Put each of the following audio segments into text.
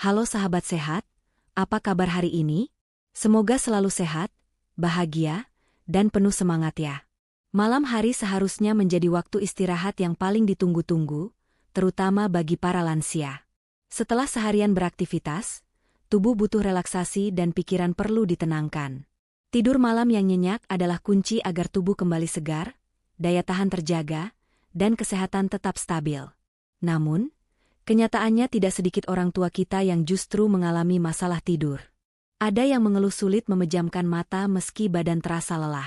Halo sahabat sehat, apa kabar hari ini? Semoga selalu sehat, bahagia, dan penuh semangat ya. Malam hari seharusnya menjadi waktu istirahat yang paling ditunggu-tunggu, terutama bagi para lansia. Setelah seharian beraktivitas, tubuh butuh relaksasi dan pikiran perlu ditenangkan. Tidur malam yang nyenyak adalah kunci agar tubuh kembali segar, daya tahan terjaga, dan kesehatan tetap stabil. Namun, kenyataannya tidak sedikit orang tua kita yang justru mengalami masalah tidur. Ada yang mengeluh sulit memejamkan mata meski badan terasa lelah.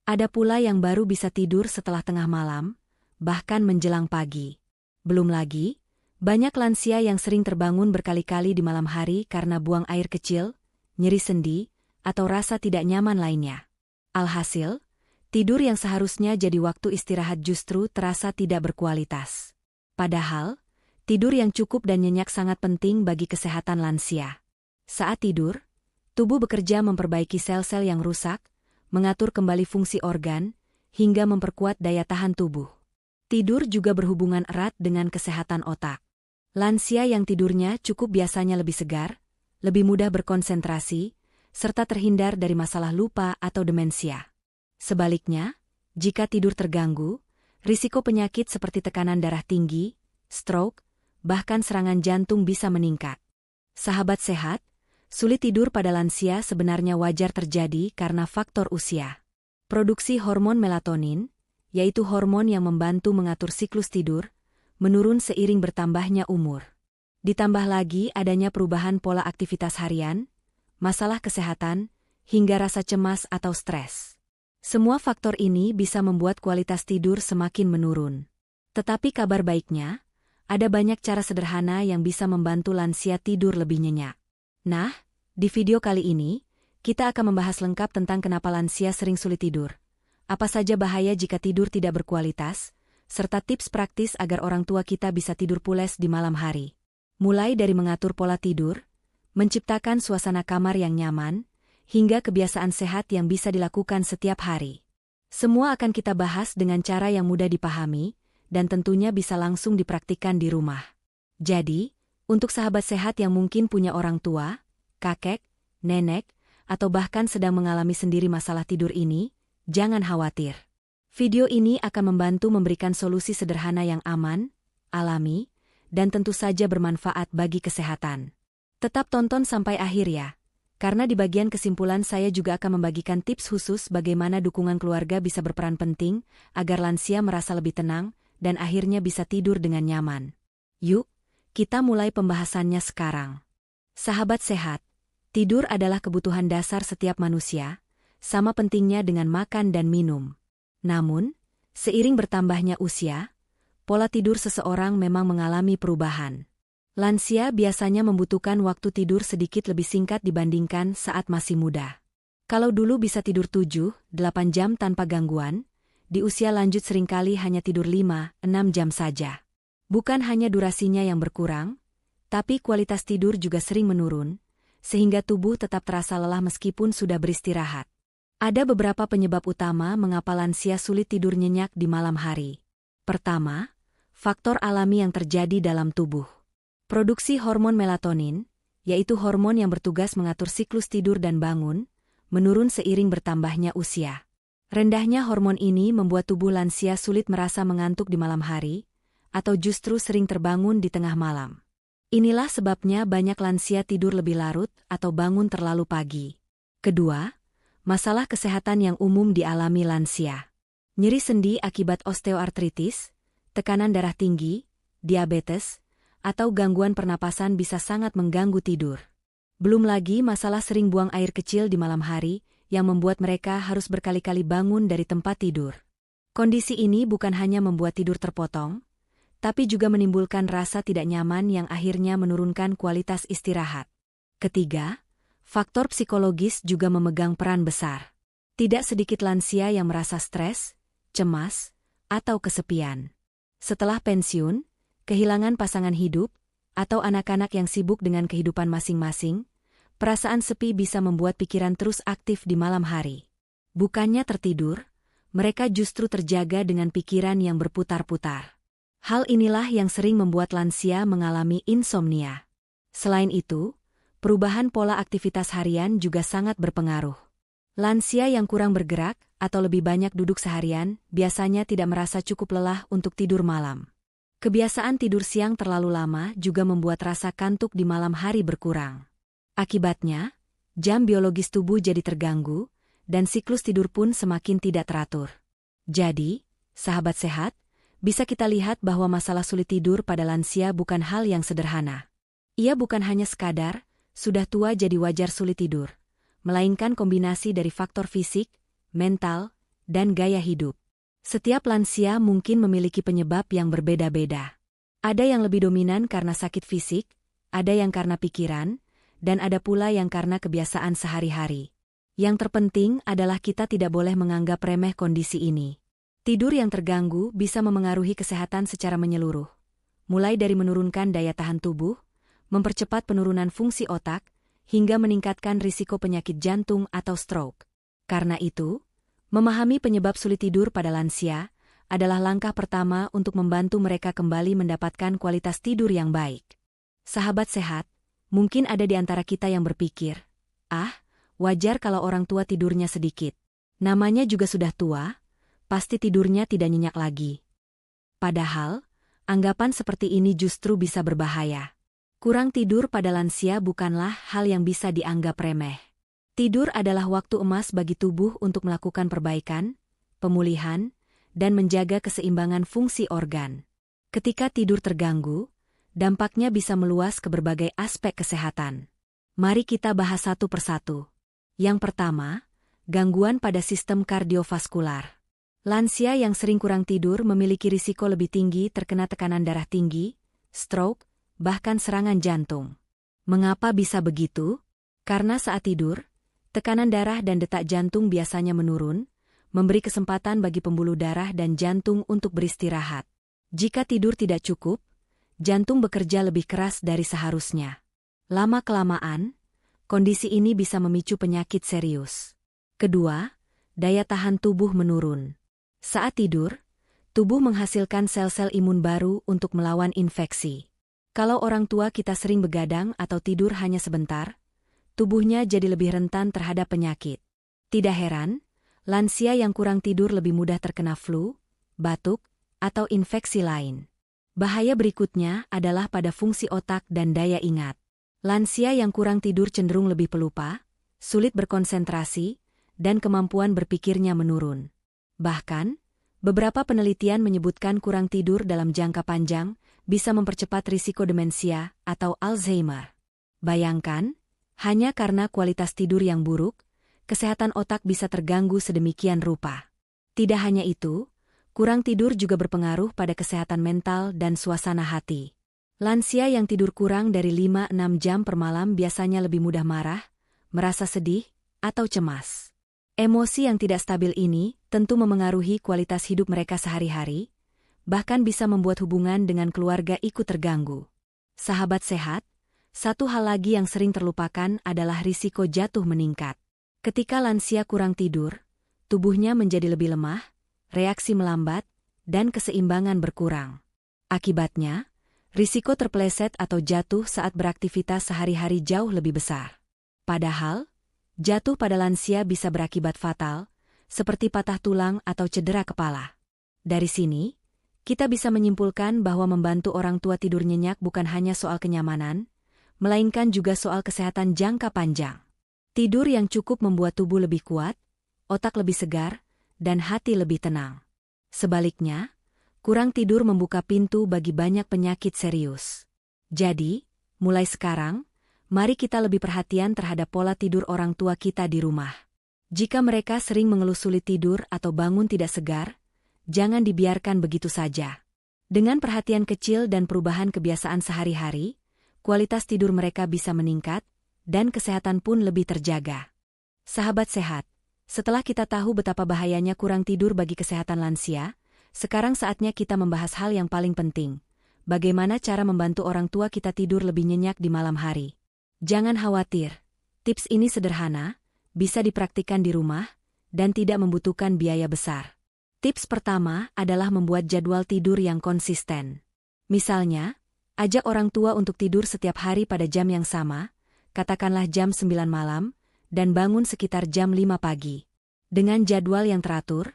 Ada pula yang baru bisa tidur setelah tengah malam, bahkan menjelang pagi. Belum lagi, banyak lansia yang sering terbangun berkali-kali di malam hari karena buang air kecil, nyeri sendi, atau rasa tidak nyaman lainnya. Alhasil, tidur yang seharusnya jadi waktu istirahat justru terasa tidak berkualitas. Padahal, tidur yang cukup dan nyenyak sangat penting bagi kesehatan lansia. Saat tidur, tubuh bekerja memperbaiki sel-sel yang rusak, mengatur kembali fungsi organ, hingga memperkuat daya tahan tubuh. Tidur juga berhubungan erat dengan kesehatan otak. Lansia yang tidurnya cukup biasanya lebih segar, lebih mudah berkonsentrasi, serta terhindar dari masalah lupa atau demensia. Sebaliknya, jika tidur terganggu, risiko penyakit seperti tekanan darah tinggi, stroke, bahkan serangan jantung bisa meningkat. Sahabat sehat, sulit tidur pada lansia sebenarnya wajar terjadi karena faktor usia. Produksi hormon melatonin, yaitu hormon yang membantu mengatur siklus tidur, menurun seiring bertambahnya umur. Ditambah lagi adanya perubahan pola aktivitas harian, masalah kesehatan, hingga rasa cemas atau stres. Semua faktor ini bisa membuat kualitas tidur semakin menurun. Tetapi kabar baiknya, ada banyak cara sederhana yang bisa membantu lansia tidur lebih nyenyak. Nah, di video kali ini, kita akan membahas lengkap tentang kenapa lansia sering sulit tidur, apa saja bahaya jika tidur tidak berkualitas, serta tips praktis agar orang tua kita bisa tidur pules di malam hari. Mulai dari mengatur pola tidur, menciptakan suasana kamar yang nyaman, hingga kebiasaan sehat yang bisa dilakukan setiap hari. Semua akan kita bahas dengan cara yang mudah dipahami, dan tentunya bisa langsung dipraktikkan di rumah. Jadi, untuk sahabat sehat yang mungkin punya orang tua, kakek, nenek, atau bahkan sedang mengalami sendiri masalah tidur ini, jangan khawatir. Video ini akan membantu memberikan solusi sederhana yang aman, alami, dan tentu saja bermanfaat bagi kesehatan. Tetap tonton sampai akhir ya, karena di bagian kesimpulan saya juga akan membagikan tips khusus bagaimana dukungan keluarga bisa berperan penting agar lansia merasa lebih tenang, dan akhirnya bisa tidur dengan nyaman. Yuk, kita mulai pembahasannya sekarang. Sahabat sehat, tidur adalah kebutuhan dasar setiap manusia, sama pentingnya dengan makan dan minum. Namun, seiring bertambahnya usia, pola tidur seseorang memang mengalami perubahan. Lansia biasanya membutuhkan waktu tidur sedikit lebih singkat dibandingkan saat masih muda. Kalau dulu bisa tidur 7-8 jam tanpa gangguan, di usia lanjut seringkali hanya tidur 5-6 jam saja. Bukan hanya durasinya yang berkurang, tapi kualitas tidur juga sering menurun, sehingga tubuh tetap terasa lelah meskipun sudah beristirahat. Ada beberapa penyebab utama mengapa lansia sulit tidur nyenyak di malam hari. Pertama, faktor alami yang terjadi dalam tubuh. Produksi hormon melatonin, yaitu hormon yang bertugas mengatur siklus tidur dan bangun, menurun seiring bertambahnya usia. Rendahnya hormon ini membuat tubuh lansia sulit merasa mengantuk di malam hari, atau justru sering terbangun di tengah malam. Inilah sebabnya banyak lansia tidur lebih larut atau bangun terlalu pagi. Kedua, masalah kesehatan yang umum dialami lansia. Nyeri sendi akibat osteoartritis, tekanan darah tinggi, diabetes, atau gangguan pernapasan bisa sangat mengganggu tidur. Belum lagi masalah sering buang air kecil di malam hari, yang membuat mereka harus berkali-kali bangun dari tempat tidur. Kondisi ini bukan hanya membuat tidur terpotong, tapi juga menimbulkan rasa tidak nyaman yang akhirnya menurunkan kualitas istirahat. Ketiga, faktor psikologis juga memegang peran besar. Tidak sedikit lansia yang merasa stres, cemas, atau kesepian. Setelah pensiun, kehilangan pasangan hidup, atau anak-anak yang sibuk dengan kehidupan masing-masing, perasaan sepi bisa membuat pikiran terus aktif di malam hari. Bukannya tertidur, mereka justru terjaga dengan pikiran yang berputar-putar. Hal inilah yang sering membuat lansia mengalami insomnia. Selain itu, perubahan pola aktivitas harian juga sangat berpengaruh. Lansia yang kurang bergerak atau lebih banyak duduk seharian biasanya tidak merasa cukup lelah untuk tidur malam. Kebiasaan tidur siang terlalu lama juga membuat rasa kantuk di malam hari berkurang. Akibatnya, jam biologis tubuh jadi terganggu, dan siklus tidur pun semakin tidak teratur. Jadi, sahabat sehat, bisa kita lihat bahwa masalah sulit tidur pada lansia bukan hal yang sederhana. Ia bukan hanya sekadar, sudah tua jadi wajar sulit tidur, melainkan kombinasi dari faktor fisik, mental, dan gaya hidup. Setiap lansia mungkin memiliki penyebab yang berbeda-beda. Ada yang lebih dominan karena sakit fisik, ada yang karena pikiran, dan ada pula yang karena kebiasaan sehari-hari. Yang terpenting adalah kita tidak boleh menganggap remeh kondisi ini. Tidur yang terganggu bisa memengaruhi kesehatan secara menyeluruh, mulai dari menurunkan daya tahan tubuh, mempercepat penurunan fungsi otak, hingga meningkatkan risiko penyakit jantung atau stroke. Karena itu, memahami penyebab sulit tidur pada lansia adalah langkah pertama untuk membantu mereka kembali mendapatkan kualitas tidur yang baik. Sahabat sehat, mungkin ada di antara kita yang berpikir, wajar kalau orang tua tidurnya sedikit. Namanya juga sudah tua, pasti tidurnya tidak nyenyak lagi. Padahal, anggapan seperti ini justru bisa berbahaya. Kurang tidur pada lansia bukanlah hal yang bisa dianggap remeh. Tidur adalah waktu emas bagi tubuh untuk melakukan perbaikan, pemulihan, dan menjaga keseimbangan fungsi organ. Ketika tidur terganggu, dampaknya bisa meluas ke berbagai aspek kesehatan. Mari kita bahas satu persatu. Yang pertama, gangguan pada sistem kardiovaskular. Lansia yang sering kurang tidur memiliki risiko lebih tinggi terkena tekanan darah tinggi, stroke, bahkan serangan jantung. Mengapa bisa begitu? Karena saat tidur, tekanan darah dan detak jantung biasanya menurun, memberi kesempatan bagi pembuluh darah dan jantung untuk beristirahat. Jika tidur tidak cukup, jantung bekerja lebih keras dari seharusnya. Lama-kelamaan, kondisi ini bisa memicu penyakit serius. Kedua, daya tahan tubuh menurun. Saat tidur, tubuh menghasilkan sel-sel imun baru untuk melawan infeksi. Kalau orang tua kita sering begadang atau tidur hanya sebentar, tubuhnya jadi lebih rentan terhadap penyakit. Tidak heran, lansia yang kurang tidur lebih mudah terkena flu, batuk, atau infeksi lain. Bahaya berikutnya adalah pada fungsi otak dan daya ingat. Lansia yang kurang tidur cenderung lebih pelupa, sulit berkonsentrasi, dan kemampuan berpikirnya menurun. Bahkan, beberapa penelitian menyebutkan kurang tidur dalam jangka panjang bisa mempercepat risiko demensia atau Alzheimer. Bayangkan, hanya karena kualitas tidur yang buruk, kesehatan otak bisa terganggu sedemikian rupa. Tidak hanya itu, kurang tidur juga berpengaruh pada kesehatan mental dan suasana hati. Lansia yang tidur kurang dari 5-6 jam per malam biasanya lebih mudah marah, merasa sedih, atau cemas. Emosi yang tidak stabil ini tentu memengaruhi kualitas hidup mereka sehari-hari, bahkan bisa membuat hubungan dengan keluarga ikut terganggu. Sahabat sehat, satu hal lagi yang sering terlupakan adalah risiko jatuh meningkat. Ketika lansia kurang tidur, tubuhnya menjadi lebih lemah, reaksi melambat, dan keseimbangan berkurang. Akibatnya, risiko terpeleset atau jatuh saat beraktivitas sehari-hari jauh lebih besar. Padahal, jatuh pada lansia bisa berakibat fatal, seperti patah tulang atau cedera kepala. Dari sini, kita bisa menyimpulkan bahwa membantu orang tua tidur nyenyak bukan hanya soal kenyamanan, melainkan juga soal kesehatan jangka panjang. Tidur yang cukup membuat tubuh lebih kuat, otak lebih segar, dan hati lebih tenang. Sebaliknya, kurang tidur membuka pintu bagi banyak penyakit serius. Jadi, mulai sekarang, mari kita lebih perhatian terhadap pola tidur orang tua kita di rumah. Jika mereka sering mengeluh sulit tidur atau bangun tidak segar, jangan dibiarkan begitu saja. Dengan perhatian kecil dan perubahan kebiasaan sehari-hari, kualitas tidur mereka bisa meningkat, dan kesehatan pun lebih terjaga. Sahabat sehat, setelah kita tahu betapa bahayanya kurang tidur bagi kesehatan lansia, sekarang saatnya kita membahas hal yang paling penting. Bagaimana cara membantu orang tua kita tidur lebih nyenyak di malam hari? Jangan khawatir, tips ini sederhana, bisa dipraktikkan di rumah, dan tidak membutuhkan biaya besar. Tips pertama adalah membuat jadwal tidur yang konsisten. Misalnya, Ajak orang tua untuk tidur setiap hari pada jam yang sama, katakanlah jam 9 malam, dan bangun sekitar jam 5 pagi. Dengan jadwal yang teratur,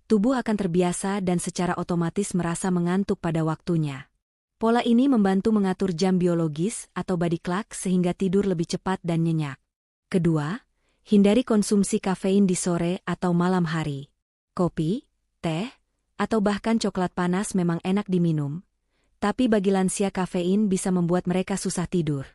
tubuh akan terbiasa dan secara otomatis merasa mengantuk pada waktunya. Pola ini membantu mengatur jam biologis atau body clock sehingga tidur lebih cepat dan nyenyak. Kedua, hindari konsumsi kafein di sore atau malam hari. Kopi, teh, atau bahkan coklat panas memang enak diminum, tapi bagi lansia kafein bisa membuat mereka susah tidur.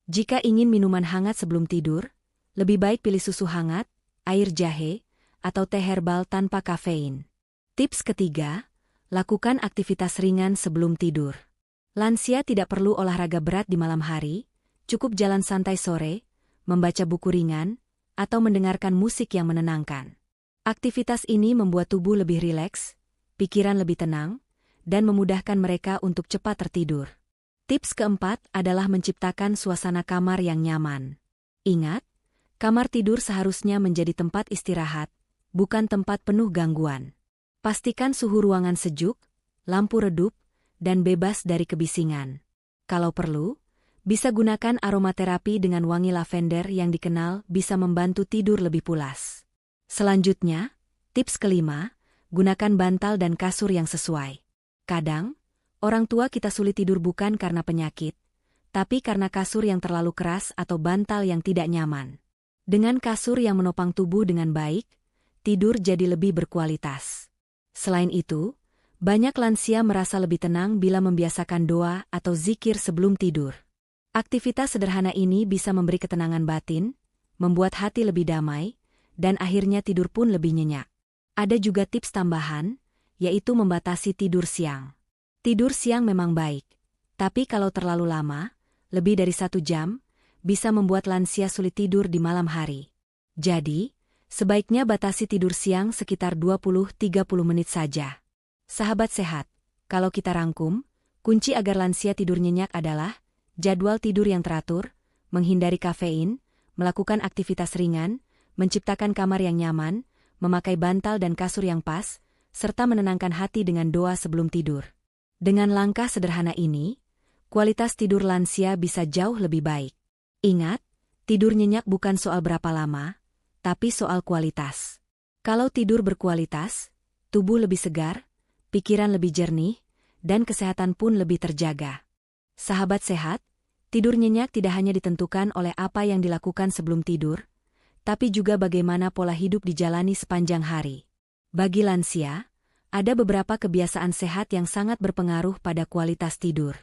Jika ingin minuman hangat sebelum tidur, lebih baik pilih susu hangat, air jahe, atau teh herbal tanpa kafein. Tips ketiga, lakukan aktivitas ringan sebelum tidur. Lansia tidak perlu olahraga berat di malam hari, cukup jalan santai sore, membaca buku ringan, atau mendengarkan musik yang menenangkan. Aktivitas ini membuat tubuh lebih rileks, pikiran lebih tenang, dan memudahkan mereka untuk cepat tertidur. Tips keempat adalah menciptakan suasana kamar yang nyaman. Ingat, kamar tidur seharusnya menjadi tempat istirahat, bukan tempat penuh gangguan. Pastikan suhu ruangan sejuk, lampu redup, dan bebas dari kebisingan. Kalau perlu, bisa gunakan aromaterapi dengan wangi lavender yang dikenal bisa membantu tidur lebih pulas. Selanjutnya, tips kelima, gunakan bantal dan kasur yang sesuai. Kadang, orang tua kita sulit tidur bukan karena penyakit, tapi karena kasur yang terlalu keras atau bantal yang tidak nyaman. Dengan kasur yang menopang tubuh dengan baik, tidur jadi lebih berkualitas. Selain itu, banyak lansia merasa lebih tenang bila membiasakan doa atau zikir sebelum tidur. Aktivitas sederhana ini bisa memberi ketenangan batin, membuat hati lebih damai, dan akhirnya tidur pun lebih nyenyak. Ada juga tips tambahan, yaitu membatasi tidur siang. Tidur siang memang baik, tapi kalau terlalu lama, lebih dari 1 jam, bisa membuat lansia sulit tidur di malam hari. Jadi, sebaiknya batasi tidur siang sekitar 20-30 menit saja. Sahabat sehat, kalau kita rangkum, kunci agar lansia tidur nyenyak adalah jadwal tidur yang teratur, menghindari kafein, melakukan aktivitas ringan, menciptakan kamar yang nyaman, memakai bantal dan kasur yang pas, serta menenangkan hati dengan doa sebelum tidur. Dengan langkah sederhana ini, kualitas tidur lansia bisa jauh lebih baik. Ingat, tidur nyenyak bukan soal berapa lama, tapi soal kualitas. Kalau tidur berkualitas, tubuh lebih segar, pikiran lebih jernih, dan kesehatan pun lebih terjaga. Sahabat sehat, tidur nyenyak tidak hanya ditentukan oleh apa yang dilakukan sebelum tidur, tapi juga bagaimana pola hidup dijalani sepanjang hari. Bagi lansia, ada beberapa kebiasaan sehat yang sangat berpengaruh pada kualitas tidur.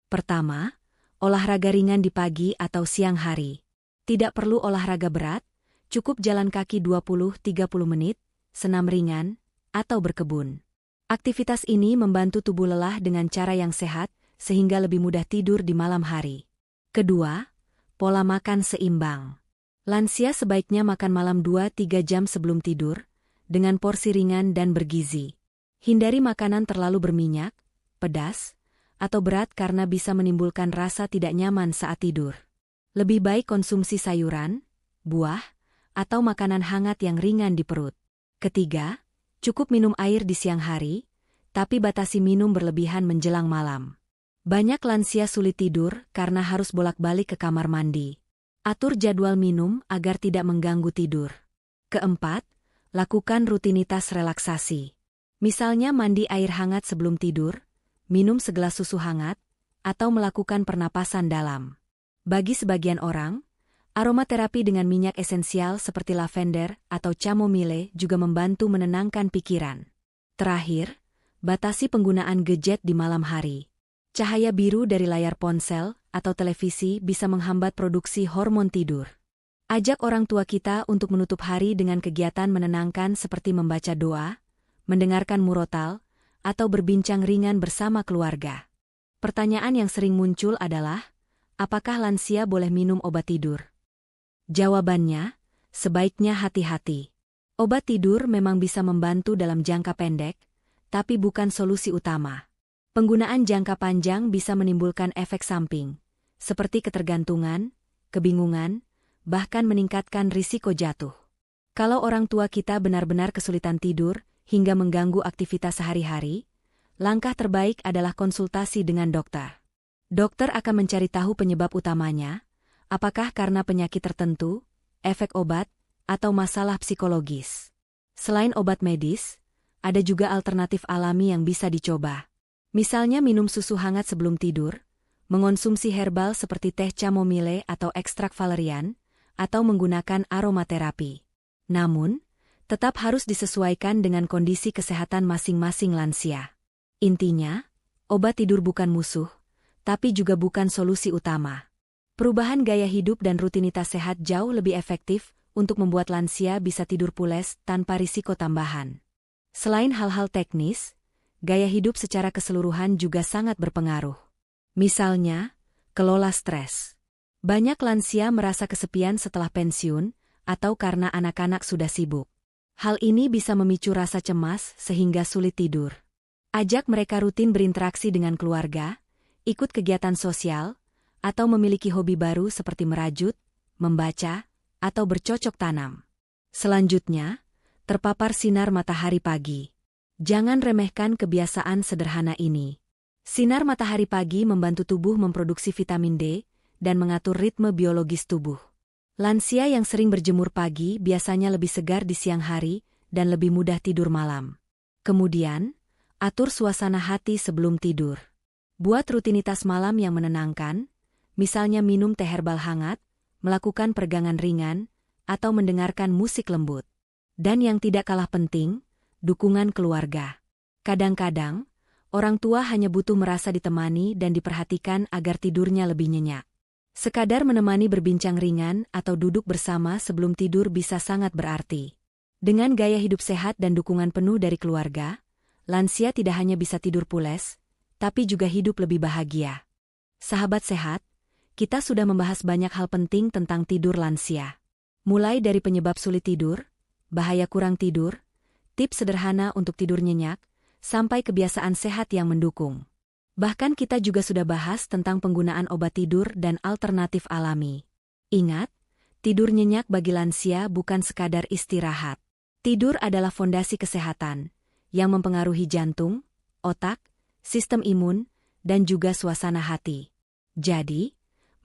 Pertama, olahraga ringan di pagi atau siang hari. Tidak perlu olahraga berat, cukup jalan kaki 20-30 menit, senam ringan, atau berkebun. Aktivitas ini membantu tubuh lelah dengan cara yang sehat, sehingga lebih mudah tidur di malam hari. Kedua, pola makan seimbang. Lansia sebaiknya makan malam 2-3 jam sebelum tidur, dengan porsi ringan dan bergizi. Hindari makanan terlalu berminyak, pedas, atau berat karena bisa menimbulkan rasa tidak nyaman saat tidur. Lebih baik konsumsi sayuran, buah, atau makanan hangat yang ringan di perut. Ketiga, cukup minum air di siang hari, tapi batasi minum berlebihan menjelang malam. Banyak lansia sulit tidur karena harus bolak-balik ke kamar mandi. Atur jadwal minum agar tidak mengganggu tidur. Keempat, lakukan rutinitas relaksasi. Misalnya mandi air hangat sebelum tidur, minum segelas susu hangat, atau melakukan pernapasan dalam. Bagi sebagian orang, aromaterapi dengan minyak esensial seperti lavender atau chamomile juga membantu menenangkan pikiran. Terakhir, batasi penggunaan gadget di malam hari. Cahaya biru dari layar ponsel atau televisi bisa menghambat produksi hormon tidur. Ajak orang tua kita untuk menutup hari dengan kegiatan menenangkan seperti membaca doa, mendengarkan murotal, atau berbincang ringan bersama keluarga. Pertanyaan yang sering muncul adalah, apakah lansia boleh minum obat tidur? Jawabannya, sebaiknya hati-hati. Obat tidur memang bisa membantu dalam jangka pendek, tapi bukan solusi utama. Penggunaan jangka panjang bisa menimbulkan efek samping, seperti ketergantungan, kebingungan, bahkan meningkatkan risiko jatuh. Kalau orang tua kita benar-benar kesulitan tidur, hingga mengganggu aktivitas sehari-hari, langkah terbaik adalah konsultasi dengan dokter. Dokter akan mencari tahu penyebab utamanya, apakah karena penyakit tertentu, efek obat, atau masalah psikologis. Selain obat medis, ada juga alternatif alami yang bisa dicoba. Misalnya minum susu hangat sebelum tidur, mengonsumsi herbal seperti teh chamomile atau ekstrak valerian, atau menggunakan aromaterapi. Namun, tetap harus disesuaikan dengan kondisi kesehatan masing-masing lansia. Intinya, obat tidur bukan musuh, tapi juga bukan solusi utama. Perubahan gaya hidup dan rutinitas sehat jauh lebih efektif untuk membuat lansia bisa tidur pules tanpa risiko tambahan. Selain hal-hal teknis, gaya hidup secara keseluruhan juga sangat berpengaruh. Misalnya, kelola stres. Banyak lansia merasa kesepian setelah pensiun atau karena anak-anak sudah sibuk. Hal ini bisa memicu rasa cemas sehingga sulit tidur. Ajak mereka rutin berinteraksi dengan keluarga, ikut kegiatan sosial, atau memiliki hobi baru seperti merajut, membaca, atau bercocok tanam. Selanjutnya, terpapar sinar matahari pagi. Jangan remehkan kebiasaan sederhana ini. Sinar matahari pagi membantu tubuh memproduksi vitamin D dan mengatur ritme biologis tubuh. Lansia yang sering berjemur pagi biasanya lebih segar di siang hari dan lebih mudah tidur malam. Kemudian, atur suasana hati sebelum tidur. Buat rutinitas malam yang menenangkan, misalnya minum teh herbal hangat, melakukan peregangan ringan, atau mendengarkan musik lembut. Dan yang tidak kalah penting, dukungan keluarga. Kadang-kadang, orang tua hanya butuh merasa ditemani dan diperhatikan agar tidurnya lebih nyenyak. Sekadar menemani berbincang ringan atau duduk bersama sebelum tidur bisa sangat berarti. Dengan gaya hidup sehat dan dukungan penuh dari keluarga, lansia tidak hanya bisa tidur pules, tapi juga hidup lebih bahagia. Sahabat sehat, kita sudah membahas banyak hal penting tentang tidur lansia. Mulai dari penyebab sulit tidur, bahaya kurang tidur, tips sederhana untuk tidur nyenyak, sampai kebiasaan sehat yang mendukung. Bahkan kita juga sudah bahas tentang penggunaan obat tidur dan alternatif alami. Ingat, tidur nyenyak bagi lansia bukan sekadar istirahat. Tidur adalah fondasi kesehatan, yang mempengaruhi jantung, otak, sistem imun, dan juga suasana hati. Jadi,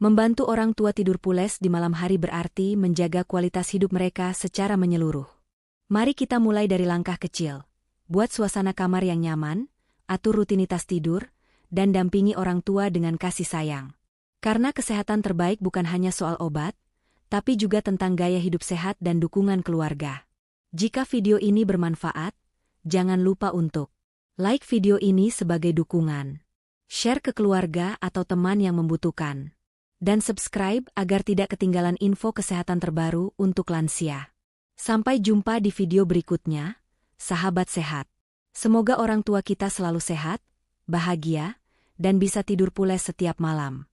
membantu orang tua tidur pules di malam hari berarti menjaga kualitas hidup mereka secara menyeluruh. Mari kita mulai dari langkah kecil. Buat suasana kamar yang nyaman, atur rutinitas tidur, dan dampingi orang tua dengan kasih sayang. Karena kesehatan terbaik bukan hanya soal obat, tapi juga tentang gaya hidup sehat dan dukungan keluarga. Jika video ini bermanfaat, jangan lupa untuk like video ini sebagai dukungan, share ke keluarga atau teman yang membutuhkan, dan subscribe agar tidak ketinggalan info kesehatan terbaru untuk lansia. Sampai jumpa di video berikutnya, sahabat sehat. Semoga orang tua kita selalu sehat, bahagia, dan bisa tidur pules setiap malam.